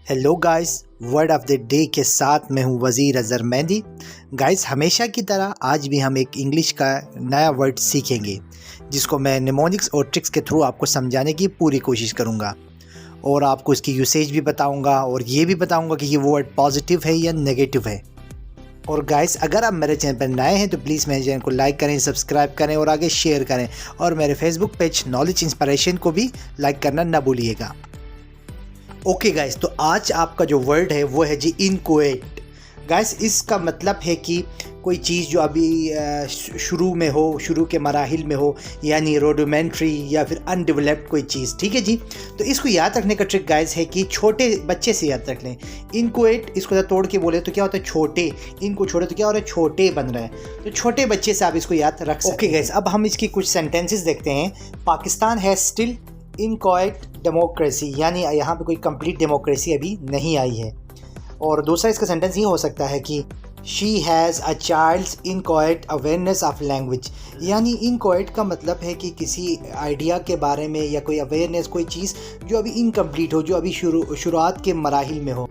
Hello guys, word of the day के साथ मैं हूं वज़ीर अज़हर मेहंदी। गाइस, हमेशा की तरह आज भी हम एक इंग्लिश का नया वर्ड सीखेंगे जिसको मैं निमोनिक्स और ट्रिक्स के थ्रू आपको समझाने की पूरी कोशिश करूंगा और आपको इसकी यूसेज भी बताऊंगा और ये भी बताऊंगा कि ये वर्ड पॉजिटिव है या नेगेटिव है। और गाइस, अगर आप मेरे चैनल पर नए हैं तो प्लीज़ मेरे चैनल को लाइक करें, सब्सक्राइब करें और आगे शेयर करें और मेरे फेसबुक पेज नॉलेज इंस्पिरेशन को भी लाइक करना ना भूलिएगा। ओके गाइस, तो आज आपका जो वर्ड है वो है जी इनकोएट। गाइस, इसका मतलब है कि कोई चीज़ जो अभी शुरू में हो, शुरू के मराहिल में हो, यानी रोडोमेंट्री या फिर अनडेवलप्ड कोई चीज़। ठीक है जी। तो इसको याद रखने का ट्रिक गाइस है कि छोटे बच्चे से याद रख लें। इनकोएट, इसको तोड़ के बोले तो क्या होता है? छोटे। इनको छोड़े तो क्या हो रहा है? छोटे बन रहे हैं। तो छोटे बच्चे से आप इसको याद रख सकते हैं। ओके गाइस, अब हम इसकी कुछ सेंटेंसेस देखते हैं। पाकिस्तान है स्टिल इनकोएट डेमोक्रेसी, यानी यहाँ पे कोई कंप्लीट डेमोक्रेसी अभी नहीं आई है। और दूसरा इसका सेंटेंस ये हो सकता है कि she has a child's inchoate awareness of language, यानी इनकोएट का मतलब है कि किसी आइडिया के बारे में या कोई अवेयरनेस, कोई चीज़ जो अभी इनकम्प्लीट हो, जो अभी शुरुआत के मराहिल में हो।